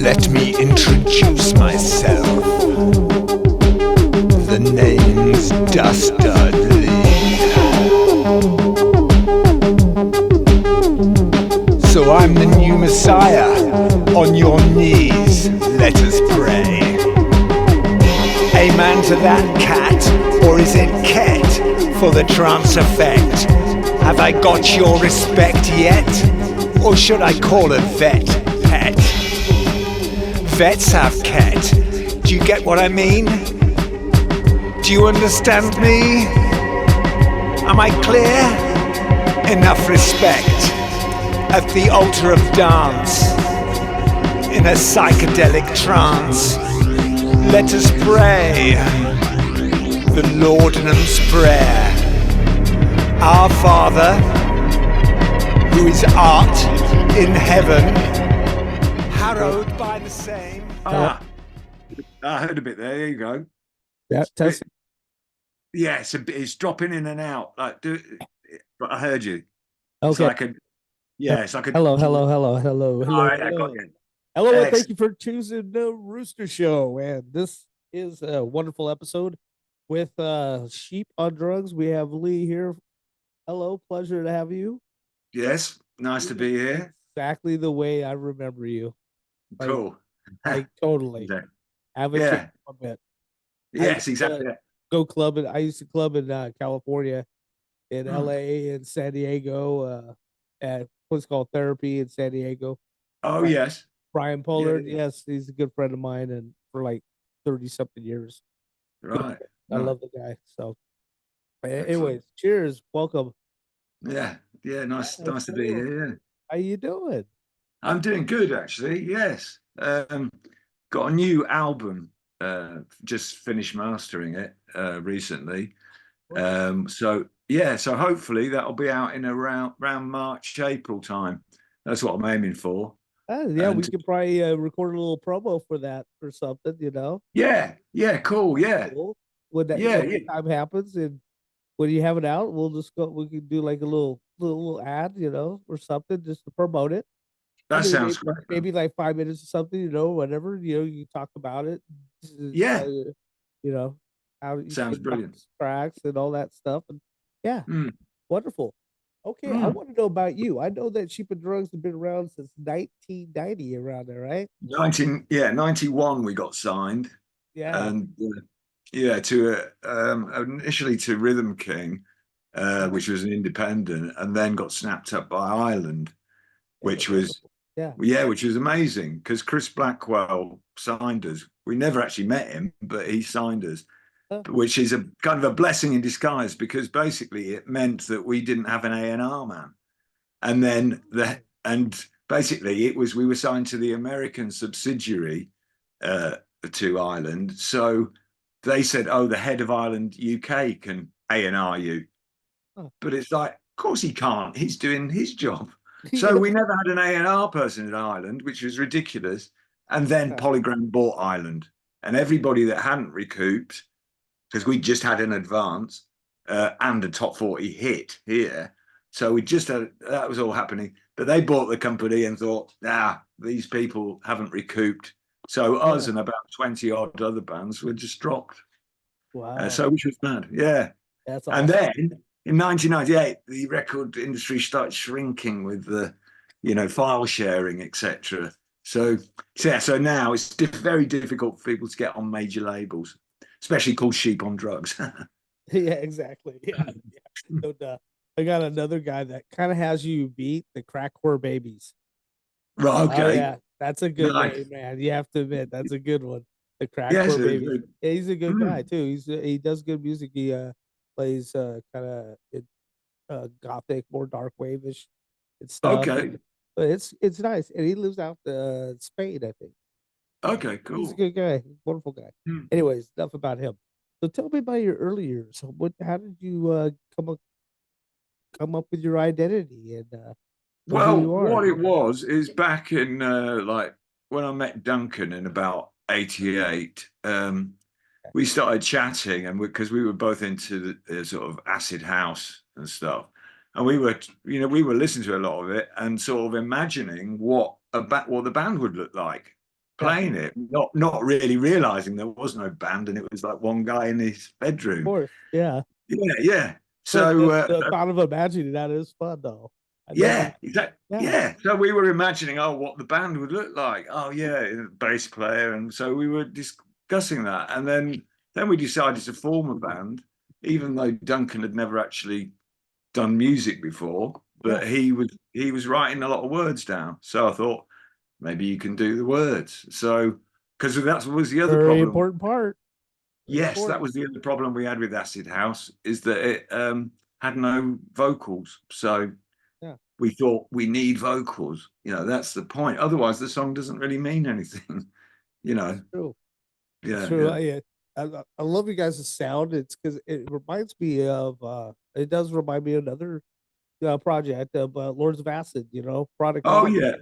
Let me introduce myself. The name's Dastardly. So I'm the new Messiah. On your knees, let us pray. Amen to that cat, or is it ket for the trance effect? Have I got your respect yet? Or should I call a vet pet? Vets have ket. Do you get what I mean? Do you understand me? Am I clear? Enough respect at the altar of dance, in a psychedelic trance. Let us pray the Laudanum's prayer. Our Father, who is art in heaven, hallowed by the same. I heard a bit there. There you go. Yeah, test. Yeah, it's dropping in and out. But I heard you. It's Okay. like a. Yeah, it's like a. Hello. All right, I got you. Hello, and thank Excellent. you for choosing the Rooster Show. And this is a wonderful episode with Sheep on Drugs. We have Lee here. Hello, pleasure to have you. Yes, nice to be here. Exactly the way I remember you. Cool. Like totally. Yeah. Haven't Yeah. changed a bit. Yes, exactly. Go club. I used to club in California, in Hmm. LA, in San Diego, at what's called Therapy in San Diego. Oh, Right. yes. Brian Pollard, Yeah. yes, he's a good friend of mine, and for like 30-something years. Right. I Right. love the guy. So, anyways, cheers, welcome. Yeah. Yeah. Nice to be cool. here. Yeah. How you doing? I'm doing good, actually. Yes. Got a new album. Just finished mastering it recently. So hopefully that'll be out in around March, April time. That's what I'm aiming for. Yeah, And we could probably record a little promo for that or something, you know. yeah, cool. Yeah. Cool. When that Yeah, when the time happens, and when you have it out, we'll just go. We can do like a little ad, you know, or something, just to promote it. That sounds maybe, great. maybe like 5 minutes or something, you know, whatever, you know, you talk about it. Yeah. You know, how you Sounds came brilliant. about tracks and all that stuff. And yeah, Mm. wonderful. Okay, I want to know about you. I know that Sheep and Drugs have been around since 1990, around there, right? 91 we got signed. Yeah. And initially to Rhythm King, which was an independent, and then got snapped up by Ireland, which was which was amazing because Chris Blackwell signed us. We never actually met him, but he signed us, which is a kind of a blessing in disguise because basically it meant that we didn't have an A&R man, and then basically it was we were signed to the American subsidiary to Ireland, so they said, "Oh, the head of Ireland UK can A&R you," but it's like, of course he can't. He's doing his job. So we never had an A&R person in Ireland, which was ridiculous. And then Polygram bought Ireland, and everybody that hadn't recouped, because we just had an advance and a top 40 hit here. So we just had, that was all happening. But they bought the company and thought, these people haven't recouped. So us and about 20 odd other bands were just dropped. Wow. So which was bad. Yeah. That's awesome. And then in 1998, the record industry started shrinking with the, file sharing, etc. So now it's very difficult for people to get on major labels, especially called Sheep on Drugs. Yeah, exactly. Yeah. So, I got another guy that kind of has you beat, the Crackcore Babies. Right. Okay. Oh, yeah, that's a good name, man. You have to admit that's a good one. The Crackcore Babies. Yeah, he's a good guy too. He does good music. He plays kind of gothic, more dark wave-ish and stuff. Okay. But it's nice, and he lives out Spain, I think. Okay, cool. He's a good guy, wonderful guy. Anyways, enough about him. So tell me about your early years. How did you come up with your identity and well, what it was is back in like when I met Duncan in about 88, we started chatting, and because we were both into the sort of acid house and stuff, and we were listening to a lot of it and sort of imagining what the band would look like. playing it, not really realizing there was no band, and it was like one guy in his bedroom. Of course, yeah. Yeah. So the thought of imagining that is fun, though. Exactly. Yeah. So we were imagining, what the band would look like. Oh, yeah, bass player, and so we were discussing that, and then we decided to form a band, even though Duncan had never actually done music before, but he was writing a lot of words down. So I thought maybe you can do the words. So because that was the other very problem. important part. Yes, that was the other problem we had with Acid House, is that it had no vocals. So we thought we need vocals. That's the point. Otherwise, the song doesn't really mean anything. It's true. Yeah, it's true. Yeah. I love you guys' sound. It's because it reminds me of. It does remind me of another project of Lords of Acid. Product. Oh yeah,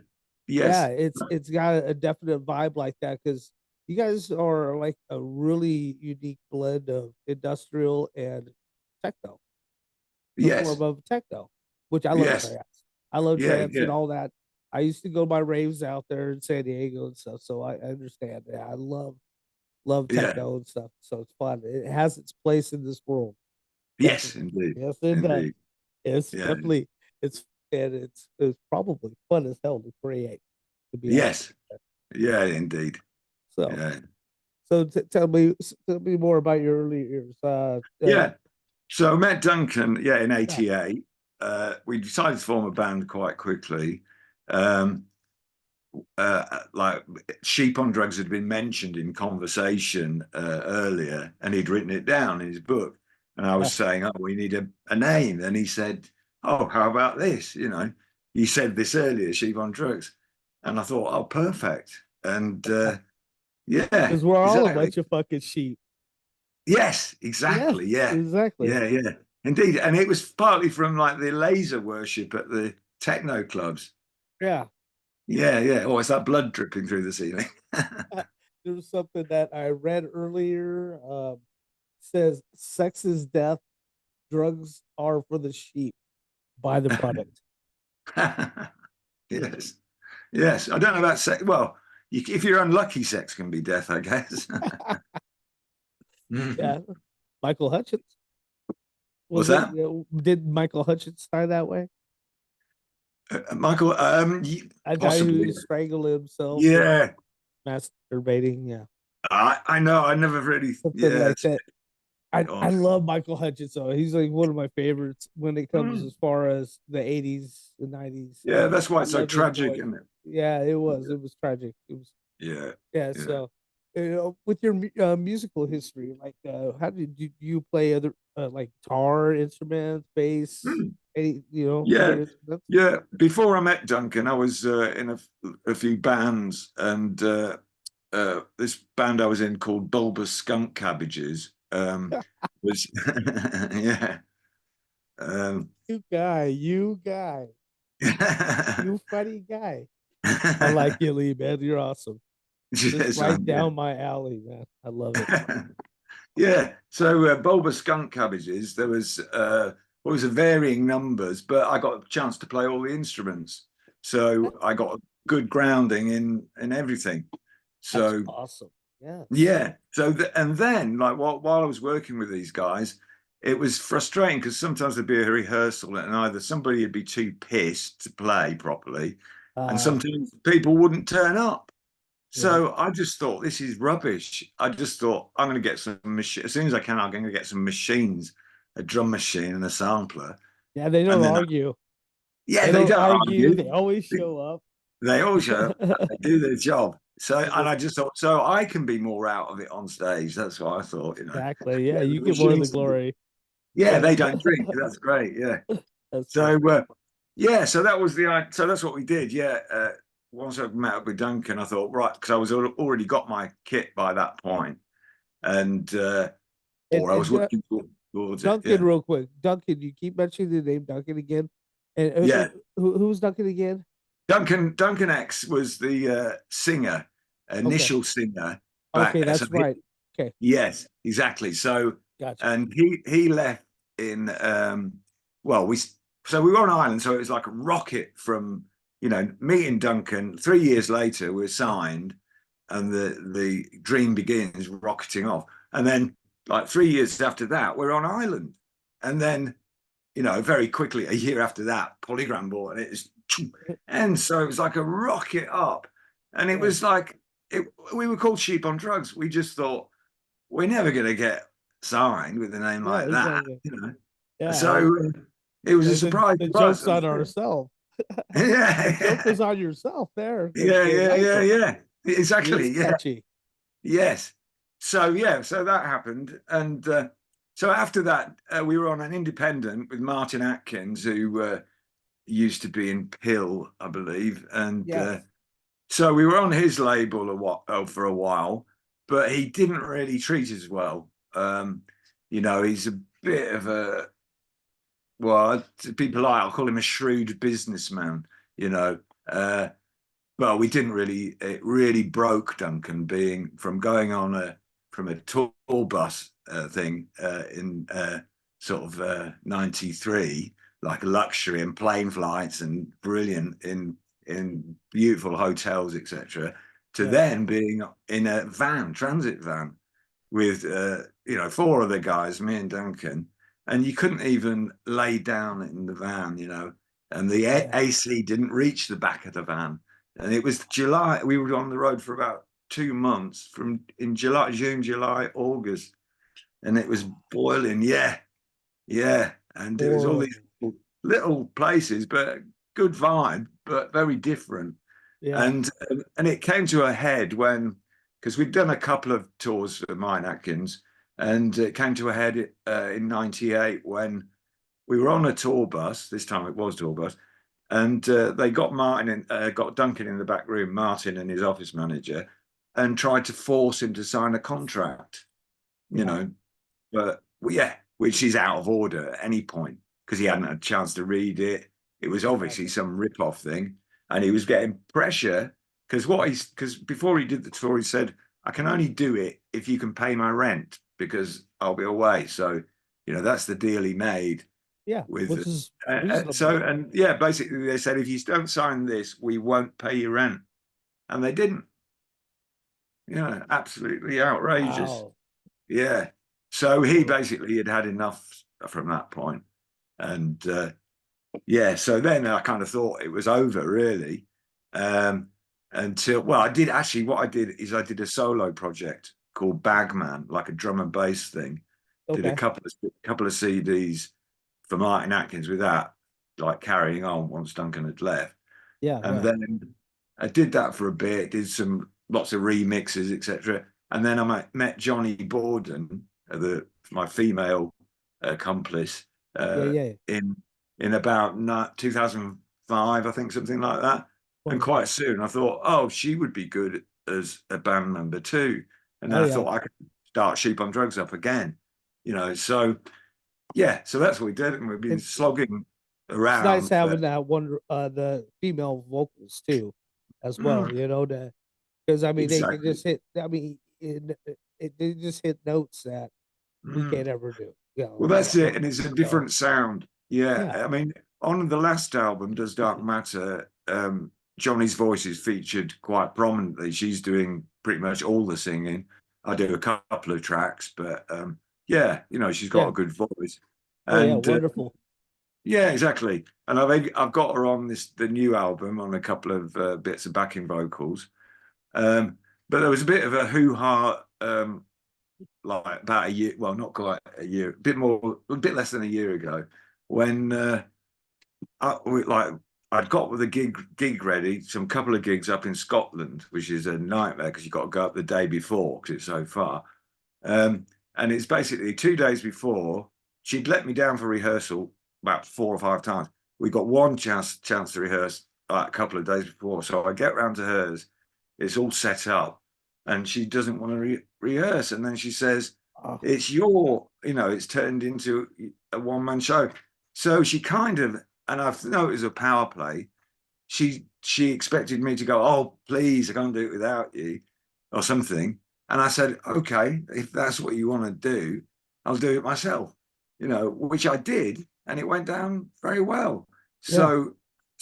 yes. Yeah, it's got a definite vibe like that because you guys are like a really unique blend of industrial and techno. The form of techno, which I love trance. I love trance and all that. I used to go to my raves out there in San Diego and stuff, so I understand. I love techno and stuff, so it's fun. It has its place in this world. Yes, indeed. Yes, it does. It's definitely it's probably fun as hell to create. To be honest. Yeah, indeed. So tell me more about your early years. So I met Duncan, in '88. We decided to form a band quite quickly. Like Sheep on Drugs had been mentioned in conversation earlier, and he'd written it down in his book. And I was saying, we need a name. And he said, how about this? You said this earlier, Sheep on Drugs. And I thought, perfect. And because we're all a bunch of fucking sheep. Yes, exactly. Yes, exactly. Yeah. Indeed. And it was partly from like the laser worship at the techno clubs. Yeah. Oh, it's that blood dripping through the ceiling. There was something that I read earlier. Says sex is death, drugs are for the sheep. Buy the product. Yes. I don't know about sex. Well, if you're unlucky, sex can be death, I guess. Yeah. Michael Hutchins. What's that? Did Michael Hutchins die that way? Michael, I thought he strangled himself. Yeah. Masturbating. Yeah. I know. I never really. Something like that. I love Michael Hutchins. So he's like one of my favorites when it comes as far as the 80s, the 90s. Yeah, that's why it's so tragic, isn't it? Yeah, it was. It was tragic. It was. Yeah. So, with your musical history, like, how did you play other like guitar instruments, bass? Yeah. Before I met Duncan, I was in a few bands, and this band I was in called Bulbous Skunk Cabbages was you guy, you funny guy. I like you, Lee, man. You're awesome. It's right down my alley, man. I love it. So Bulbous Skunk Cabbages, there was varying numbers, but I got a chance to play all the instruments, so I got a good grounding in everything. So that's awesome. So and then, like, while I was working with these guys, it was frustrating because sometimes there'd be a rehearsal and either somebody would be too pissed to play properly, and sometimes people wouldn't turn up. So I just thought, this is rubbish. I just thought, I'm going to get some as soon as I can, I'm going to get some machines, a drum machine and a sampler. Yeah, they don't argue. They don't argue. They always show up. They all show up. They do their job. So, and I just thought, so I can be more out of it on stage. That's what I thought, Exactly. Yeah, you get more of the glory. Yeah, they don't drink. That's great. Yeah. So that was so that's what we did. Once I met up with Duncan, I thought, right, because I was already got my kit by that point, and I was working towards Duncan. It, real quick, Duncan, you keep mentioning the name Duncan again, and who's Duncan again? Duncan X was the singer, initial singer. Okay, that's right. Okay. Yes, exactly. So, gotcha. And he left in we were on Ireland, so it was like a rocket from meeting Duncan. 3 years later, we were signed, and the dream begins rocketing off. And then like 3 years after that, we're on Ireland. And then, you know, very quickly, a year after that, Polygram bought, and it's, and so it was like a rocket up. And it was like, we were called Sheep on Drugs. We just thought, we're never going to get signed with a name like that, you know. Yeah. So it was a surprise. The joke's on ourselves. Yeah. The joke was on yourself there. Yeah. Exactly. Yeah. Catchy. Yes. So so that happened, and so after that, we were on an independent with Martin Atkins, who used to be in Pill, I believe, and so we were on his label for a while, but he didn't really treat us well. You know, he's a bit of a, well, people like, I'll call him a shrewd businessman, you know. Well, we didn't really, it really broke Duncan being from going on from a tour bus thing in sort of 93, like a luxury and plane flights and brilliant in beautiful hotels, etc., to then being in a van, transit van, with you know, 4 other guys, me and Duncan, and you couldn't even lay down in the van, you know, and the AC didn't reach the back of the van. And it was July. We were on the road for about 2 months, in June, July, August, and it was boiling. Yeah. And it was all these little places, but good vibe, but very different. And it came to a head when, because we'd done a couple of tours for Martin Atkins, and it came to a head in '98 when we were on a tour bus. This time it was a tour bus. And they got got Duncan in the back room, Martin and his office manager, and tried to force him to sign a contract, you know, but which is out of order at any point, because he hadn't had a chance to read it. It was obviously some rip-off thing, and he was getting pressure because before he did the tour, he said, I can only do it if you can pay my rent, because I'll be away. So, you know, that's the deal he made. Which is basically they said, if you don't sign this, we won't pay your rent, and they didn't. Absolutely outrageous. Wow. So he basically had enough from that point, and so then I kind of thought it was over, really, until, well, I did a solo project called Bagman, like a drum and bass thing. Did a couple of CDs for Martin Atkins with that, like carrying on once Duncan had left. And then I did that for a bit, did lots of remixes, etc. And then I met Johnny Borden, my female accomplice, in about 2005, I think, something like that. And quite soon I thought, oh, she would be good as a band member too. And then I thought I could start Sheep on Drugs up again, you know. So so that's what we did, and we've been slogging around. It's nice having that one, the female vocals too, as well. You know, because I mean, they can just hit. I mean, they just hit notes that we can't ever do. Well, that's it, and it's a different sound. I mean, on the last album, Does Dark Matter, Johnny's voice is featured quite prominently. She's doing pretty much all the singing. I do a couple of tracks, but you know, she's got a good voice. And wonderful. Exactly. And I've got her on the new album on a couple of bits of backing vocals. But there was a bit of a hoo-ha, like about a year, well, not quite a year, a bit less than a year ago, when I'd got with a gig ready, some couple of gigs up in Scotland, which is a nightmare because you've got to go up the day before because it's so far. And it's basically 2 days before. She'd let me down for rehearsal about 4 or 5 times. We got one chance to rehearse a couple of days before. So I get round to hers. It's all set up, and she doesn't want to rehearse. And then she says, it's it's turned into a one-man show. So she kind of, and I know it was a power play, she expected me to go, oh, please, I can't do it without you, or something. And I said, okay, if that's what you want to do, I'll do it myself, you know, which I did, and it went down very well. So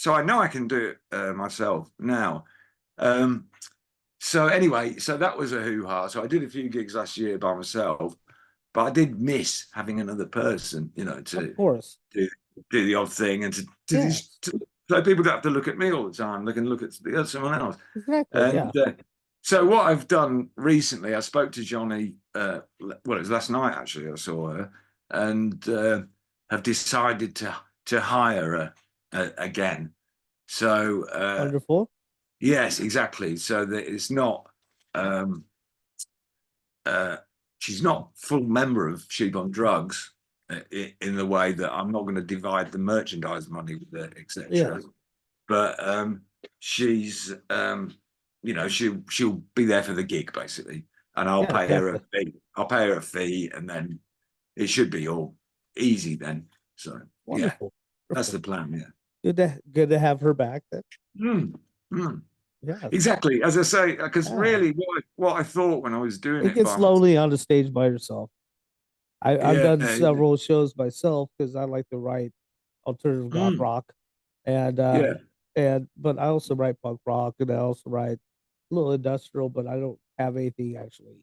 I know I can do it myself now. So anyway, so that was a hoo-ha. So I did a few gigs last year by myself, but I did miss having another person, you know, to of course do the odd thing and so people don't have to look at me all the time. They can look at someone else. Exactly. And so what I've done recently, I spoke to Johnny. Well, it was last night actually. I saw her, and have decided to hire her again. So wonderful. yes, exactly. So that it's not. She's not full member of Sheep on Drugs in the way that I'm not going to divide the merchandise money with her, etc. Yeah. But she's, you know, she'll be there for the gig basically, and I'll pay her a fee. I'll pay her a fee, and then it should be all easy then. So wonderful. That's the plan. Yeah. Good to have her back then. Yeah, exactly. As I say, because really, what I thought when I was doing it, gets lonely on the stage by yourself. I've done several shows myself because I like to write alternative goth rock, and but I also write punk rock, and I also write a little industrial, but I don't have anything actually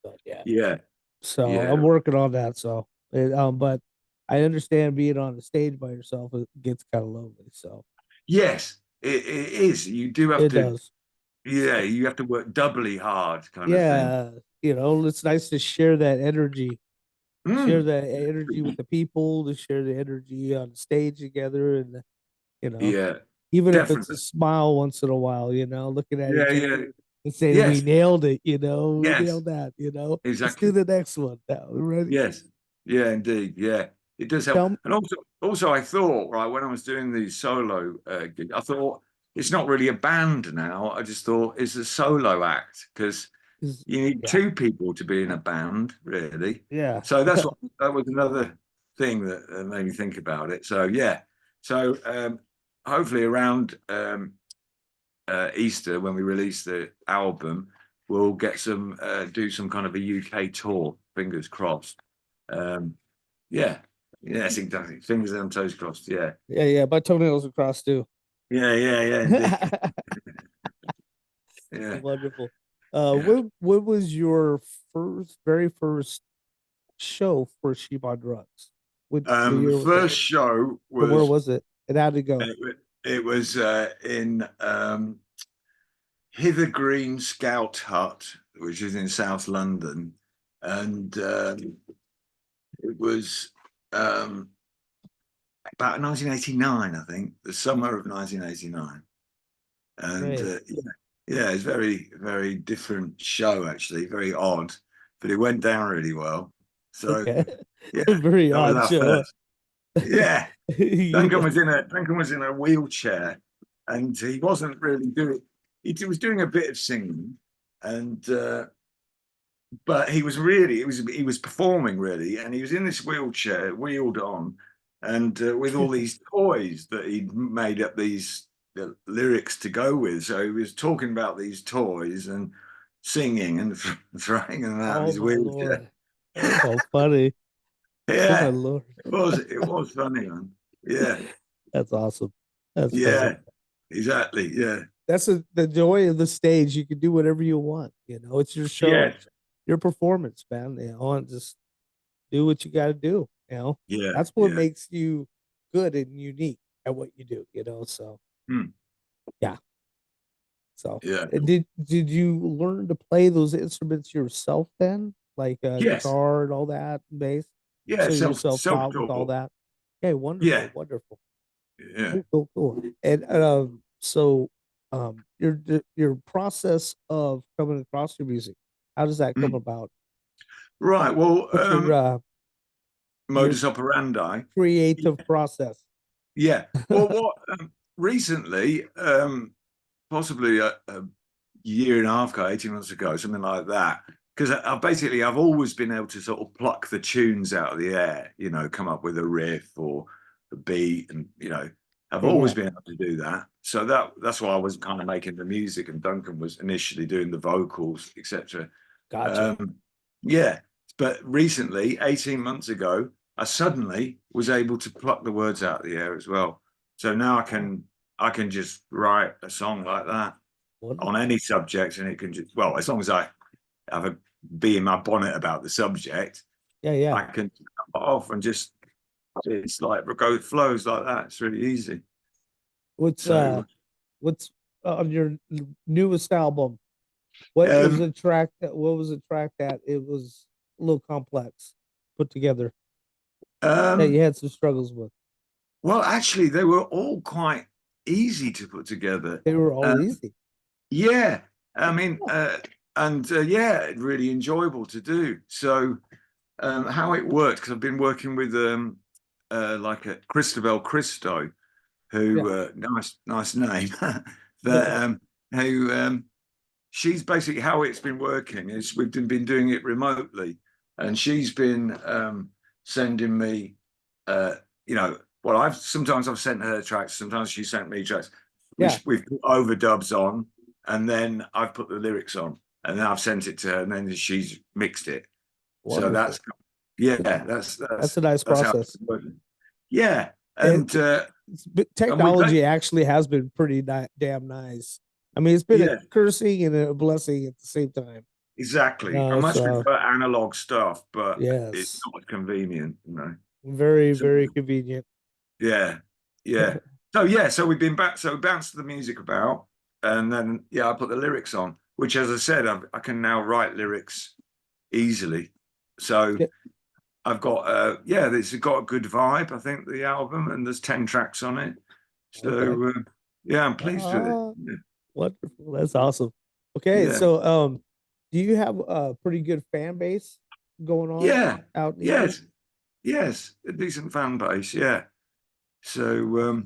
done yet. Yeah. So I'm working on that. So, but I understand being on the stage by yourself, it gets kind of lonely. So yes, it is. You do have it to. Does. Yeah, you have to work doubly hard, kind of thing. Yeah, you know, it's nice to share that energy. Share that energy with the people, to share the energy on stage together, and you know, even if it's a smile once in a while, you know, looking at each other and saying we nailed it, you know, we nailed that, you know. Exactly. Let's do the next one now. Ready? Yes. Yeah, indeed. Yeah, it does help. And also, I thought, right, when I was doing these solo gigs, I thought it's not really a band now. I just thought it's a solo act because you need two people to be in a band, really. Yeah. So that was another thing that made me think about it. So so hopefully around Easter, when we release the album, we'll get do some kind of a UK tour. Fingers crossed. Yes, exactly. Fingers and toes crossed. Yeah. My toenails are crossed too. Yeah. Yeah. Wonderful. When was your very first show for Sheep on Drugs? The first show was. Where was it? And how'd it go? It was in Hither Green Scout Hut, which is in South London, and it was about 1989, I think, the summer of 1989, and it's very, very different show, actually, very odd, but it went down really well. So very odd show. Yeah. Duncan was in a wheelchair, and he wasn't really doing. He was doing a bit of singing, and but he was performing really, and he was in this wheelchair, wheeled on, and with all these toys that he'd made up these lyrics to go with. So he was talking about these toys and singing and throwing them out of his wheelchair. Oh, funny. Yeah, oh, my Lord. It was funny, man. Yeah, that's awesome. That's funny. Exactly. Yeah, that's the joy of the stage. You can do whatever you want. You know, it's your show, your performance, man. You know, and just do what you got to do. You know, that's what makes you good and unique at what you do. You know, so So did you learn to play those instruments yourself then, like guitar and all that, bass? Yeah, so you're self-taught with all that. Okay, wonderful, wonderful. Yeah, cool. And so your process of coming across your music, how does that come about? Right. Well, your, modus operandi, creative process. Yeah. Well, what recently, possibly a year and a half ago, 18 months ago, something like that. Because I've always been able to sort of pluck the tunes out of the air, you know, come up with a riff or a beat, and you know, I've always been able to do that. So that's why I was kind of making the music, and Duncan was initially doing the vocals, etc. Gotcha. But recently, 18 months ago, I suddenly was able to pluck the words out of the air as well. So now I can just write a song like that. on any subject, and it can just, well, as long as I have a bee in my bonnet about the subject, I can come off and just, it's like it flows like that. It's really easy. What's on your newest album? What was the track that? What was the track that it was a little complex put together that you had some struggles with? Well, actually, they were all quite easy to put together. They were all easy. Yeah, I mean, yeah, really enjoyable to do. So, how it worked, because I've been working with like a Christabel Christo, who nice name, that who she's basically, how it's been working is we've been doing it remotely, and she's been sending me, you know, well, sometimes I've sent her tracks, sometimes she sent me tracks. We've put overdubs on, and then I've put the lyrics on, and then I've sent it to her, and then she's mixed it. Wonderful. So that's a nice process. Yeah, and technology actually has been pretty damn nice. I mean, it's been a cursing and a blessing at the same time. Exactly. I much prefer analog stuff, but it's not convenient, you know. Very, very convenient. Yeah. So we've been back. So we bounced the music about, and then I put the lyrics on. Which, as I said, I can now write lyrics easily. So I've got it's got a good vibe. I think the album, and there's 10 tracks on it. So I'm pleased with it. Yeah. Wonderful. That's awesome. Okay, so do you have a pretty good fan base going on? Out in the Yes, a decent fan base. Yeah. So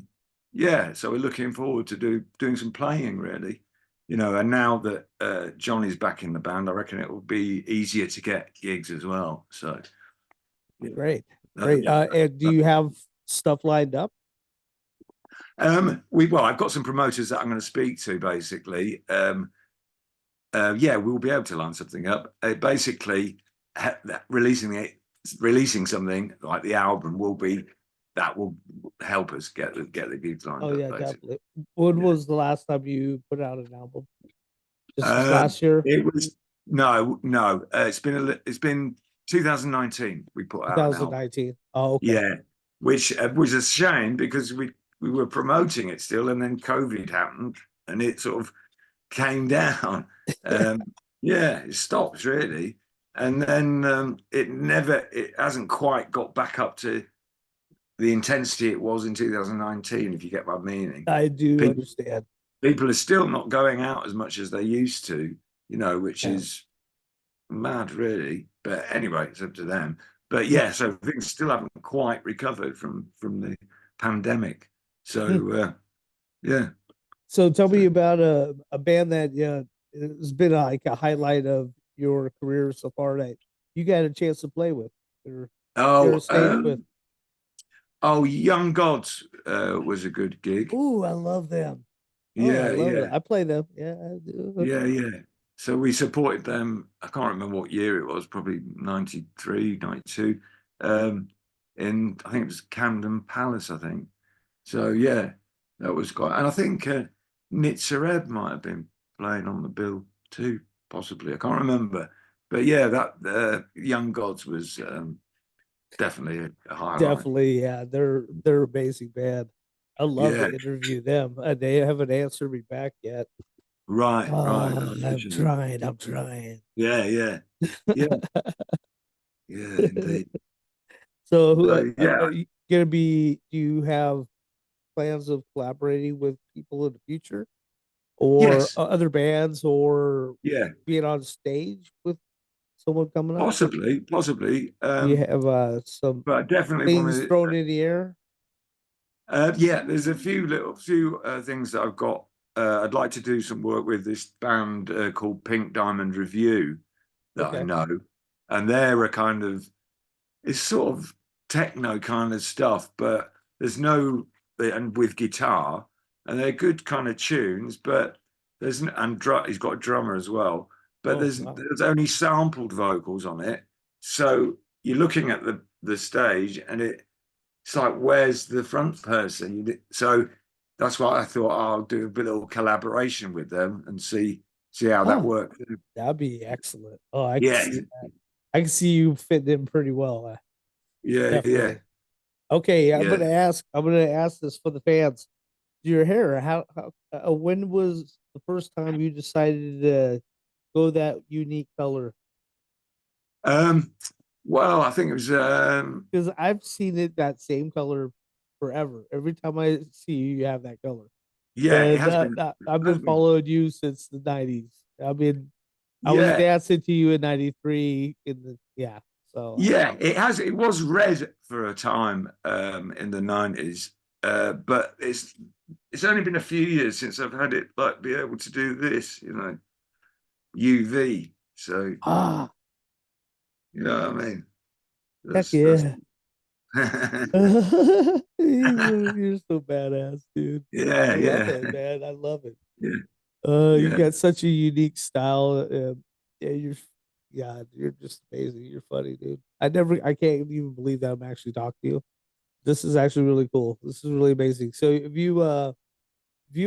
so we're looking forward to doing some playing, really. You know, and now that Johnny's back in the band, I reckon it will be easier to get gigs as well. So great. And do you have stuff lined up? I've got some promoters that I'm going to speak to, basically. We'll be able to line something up. Basically, releasing something like the album will help us get the gigs lined up. Oh yeah, definitely. When was the last time you put out an album? Just last year? It was no. It's been 2019. We put out 2019. Oh, okay. Yeah, which was a shame because we were promoting it still, and then COVID happened, and it sort of came down. It stopped really, and then it hasn't quite got back up to the intensity it was in 2019, if you get my meaning. I do understand. People are still not going out as much as they used to, you know, which is mad, really. But anyway, it's up to them. But so things still haven't quite recovered from the pandemic. So So tell me about a band that has been like a highlight of your career so far that you got a chance to play with or stage with. Oh, Young Gods was a good gig. Ooh, I love them. I play them. Yeah, I do. Yeah. So we supported them. I can't remember what year it was, probably 93, 92. In I think it was Camden Palace, I think. So that was quite. And I think Nitzareb might have been playing on the bill too, possibly. I can't remember. But that Young Gods was definitely a highlight. Definitely, yeah. They're amazing band. I love to interview them. They haven't answered me back yet. Right. I'm trying. Yeah, indeed. So are you gonna be? Do you have plans of collaborating with people in the future, or other bands, or being on stage with someone coming up? Possibly. You have some, but definitely things thrown in the air. There's a few things that I've got. I'd like to do some work with this band called Pink Diamond Review that I know, and they're it's sort of techno kind of stuff, but and with guitar, and they're good kind of tunes, but he's got a drummer as well, but there's only sampled vocals on it, so you're looking at the stage and it's like, where's the front person? So that's why I thought I'll do a little collaboration with them and see how that works. That'd be excellent. Oh, I can Yeah, see that. I can see you fitting in pretty well. yeah, Definitely. Okay, I'm yeah. gonna ask. I'm gonna ask this for the fans. Your hair. How when was the first time you decided to go that unique color? Well, I think it was Because I've seen it that same color forever. Every time I see you, you have that color. yeah, it And has been, I've been following you since the '90s. I was yeah, dancing to you in '93 in the So yeah, it was red for a time in the 90s. But it's only been a few years since I've had it like be able to do this, UV. So you know what I mean? heck That's yeah. You're so badass, dude. yeah, I love yeah, it, man. I love it. yeah, You yeah. got such a unique style. Yeah, you're just amazing. You're funny, dude. I can't even believe that I'm actually talking to you. This is actually really cool. This is really amazing. So, have you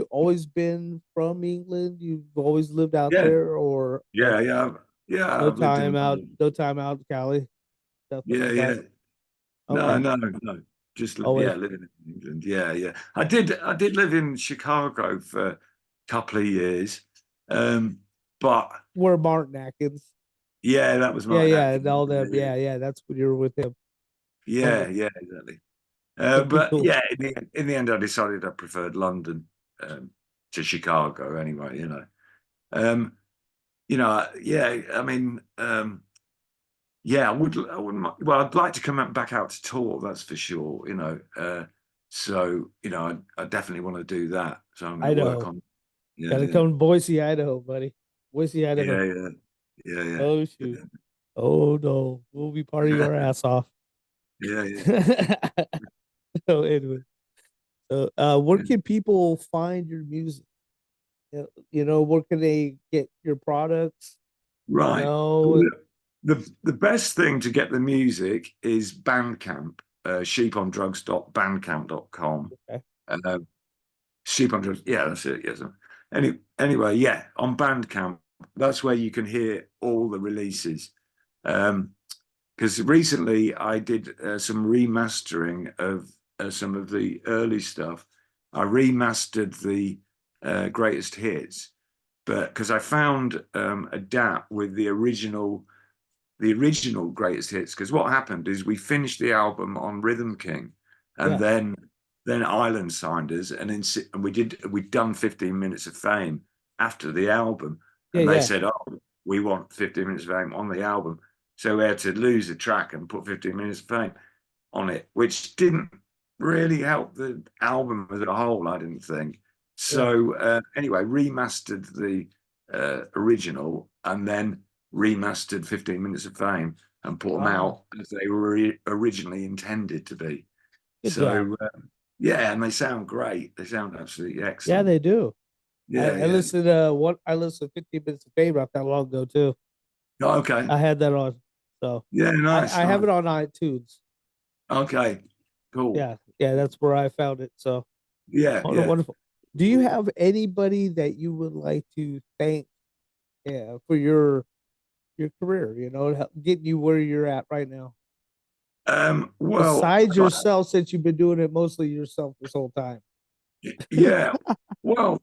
always been from England? You've always lived out Yeah, there, or yeah, yeah, yeah. I've lived in no time out in Cali, stuff yeah, like yeah. that. No, Okay, no, no. Just always. yeah, living in England. Yeah, yeah. I did live in Chicago for a couple of years. Um, but We're Martin Atkins. yeah, that was Yeah, Martin yeah, and Atkins. all them. Yeah, yeah. That's when you were with him. Yeah, Okay, yeah, exactly. that'd be But cool. yeah, in the end, I decided I preferred London to Chicago anyway, Um, yeah, I mean, yeah, I wouldn't, well, I'd like to come back out to tour, that's for sure. So, I definitely want to do that. So I'm going to work Idaho. on, yeah, Gotta yeah, come to Boise, Idaho, buddy. Boise, Idaho. yeah, yeah, yeah, yeah, Oh shoot. Oh no. We'll be partying our ass off. yeah, yeah, So anyway. So where yeah. can people find your music? Where can they get your products? You Right. know, The best thing to get the music is Bandcamp, sheepondrugs.bandcamp.com. okay. Uh, Sheep on Drugs, yeah, that's it. Yes. Anyway, yeah, on Bandcamp, that's where you can hear all the releases. Because recently I did some remastering of some of the early stuff. I remastered the greatest hits, but because I found a gap with the original greatest hits. Because what happened is we finished the album on Rhythm King, and Yeah. then Island signed us, and we'd done 15 minutes of fame after the album, Yeah, and they yeah. said, "Oh, we want 15 minutes of fame on the album," so we had to lose a track and put 15 minutes of fame on it, which didn't really help the album as a whole, I didn't think. Yeah. So anyway, remastered the original, and then remastered 15 Minutes of Fame and put them Ah, out as they were originally intended to be. good job. So, yeah, and they sound great. They sound absolutely Yeah, excellent. they do. Yeah, yeah. I listened to 15 Minutes of Fame not that long ago too. Oh, okay. I had that on. So Yeah, nice, I have nice. it on iTunes. Okay, cool. Yeah, yeah, that's where I found it. So Yeah, yeah. wonderful. Do you have anybody that you would like to thank, yeah, for your career? Getting you where you're at right now. Well, Besides yourself, since you've been doing it mostly yourself this whole time. yeah. Well,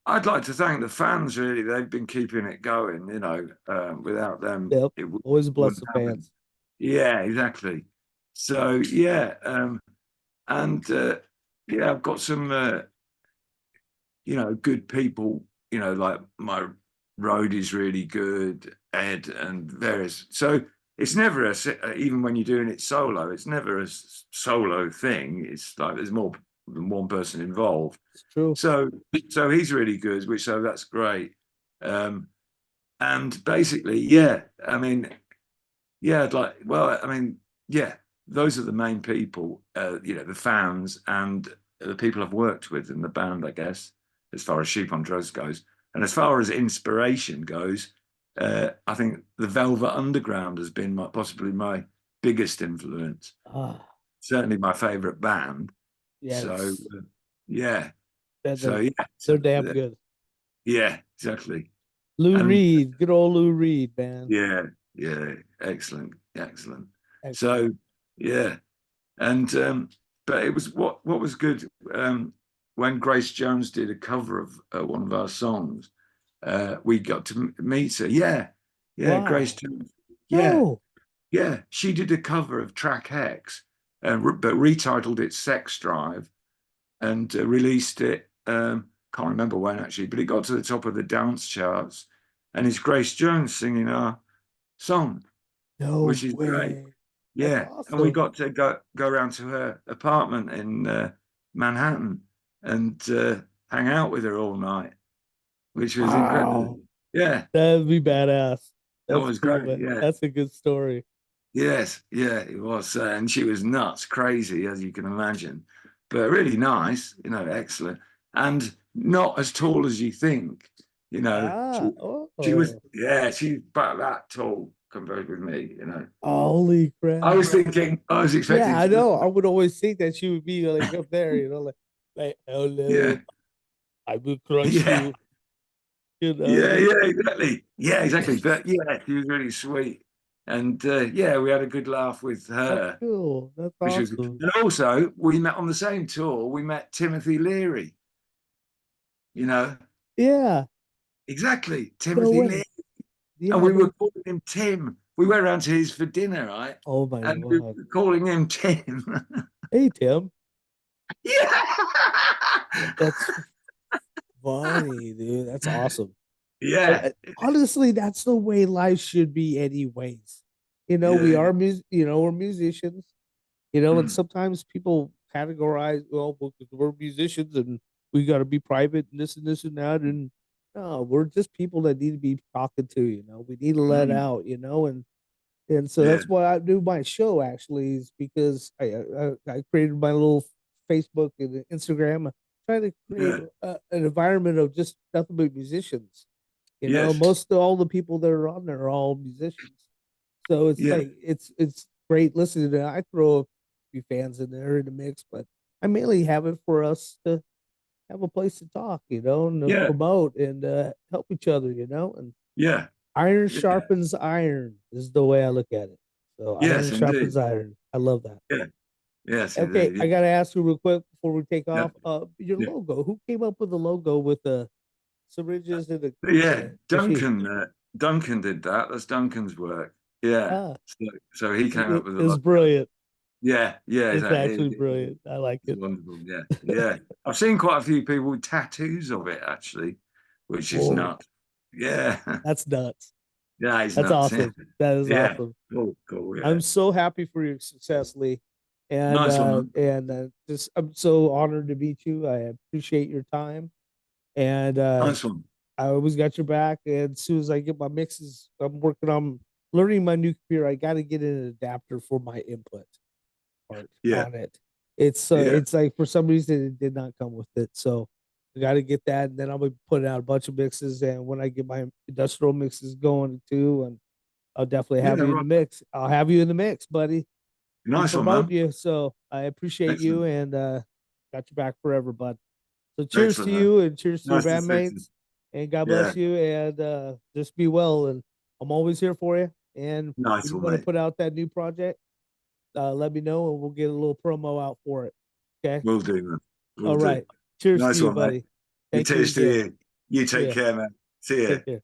I'd like to thank the fans. Really, they've been keeping it going. Without them, Yep. it Always bless wouldn't the happen. fans. Yeah, exactly. So yeah, and yeah, I've got some good people. Like my road is really good, Ed and various. So it's never even when you're doing it solo, it's never a solo thing. It's like there's more than one person involved. It's true. So he's really good, so that's great. And basically, yeah, I mean, yeah, yeah, those are the main people, the fans and the people I've worked with in the band, I guess, as far as Sheep on Drugs goes. And as far as inspiration goes, I think the Velvet Underground has been possibly my biggest influence. Ah, Certainly my favorite band. So, yes. yeah. So yeah, they're damn good. Yeah, exactly. Lou Reed, good old Lou Reed, man. Yeah, excellent. So yeah, and but it was what was good when Grace Jones did a cover of one of our songs. We got to meet her. Yeah, wow. Grace Jones. No. Yeah, she did a cover of Track X, but retitled it Sex Drive, and released it. Can't remember when actually, but it got to the top of the dance charts, and it's Grace Jones singing our song, which is great. Yeah, awesome. and we got to go around to her apartment in Manhattan and hang out with her all night, which was incredible. Yeah, that'd be badass. That was cool, great. Yeah, that's a good story. Yes, it was, and she was nuts, crazy as you can imagine, but really nice, excellent, and not as tall as you think. She was, she's about that tall compared with me. Holy crap! I was expecting. Yeah, I know. I would always think that she would be like up there, like hello, yeah, I will crush you. Exactly. Yeah, exactly. But yeah, she was really sweet. And we had a good laugh with her. That's cool. That's awesome. And also, we met on the same tour. We met Timothy Leary. Yeah. Exactly. Timothy Leary. Yeah, and we were calling him Tim. We went around to his for dinner, right? Oh my God. We were calling him Tim. Hey, Tim. Yeah. That's funny, dude. That's awesome. Yeah. Honestly, that's the way life should be anyways. We are we're musicians, and sometimes people categorize, well, we're musicians and we got to be private and this and this and that. And no, we're just people that need to be talking to, we need to let out, and so that's why I do my show actually, is because I created my little Facebook and Instagram. I try to create an environment of just nothing but musicians. Most of all the people that are on there are all musicians. So it's like it's great listening to. I throw a few fans in there in the mix, but I mainly have it for us to have a place to talk, and to promote and help each other, and iron sharpens iron is the way I look at it. So iron sharpens iron. I love that. Yeah. Yes. Okay, indeed. I gotta ask you real quick before we take off. Your logo. Who came up with the logo with the syringes and the Duncan did that. That's Duncan's work. Yeah. So he came up with it. It's brilliant. Yeah. It's actually brilliant. I like it. Wonderful. Yeah. I've seen quite a few people with tattoos of it actually, which is nuts. Yeah. That's nuts. Yeah, that's nuts. Awesome. That is awesome. Cool. Yeah. I'm so happy for your success, Lee. And nice one, just I'm so honored to meet you. I appreciate your time. And nice one. I always got your back. And as soon as I get my mixes, I'm working on learning my new computer. I got to get an adapter for my input part on it. It's like for some reason it did not come with it, so I got to get that, and then I'll be putting out a bunch of mixes. And when I get my industrial mixes going too, and I'll definitely have you in the mix. I'll have you in the mix, buddy. Nice one, man. You, so I appreciate you, and got your back forever, bud. So cheers to you, and cheers to your bandmates, and God bless you, and just be well. And I'm always here for you. And if you want to put out that new project, let me know, and we'll get a little promo out for it. Okay. Will do, man. All right. Cheers to you, buddy. Cheers to you. You take care, man. See ya.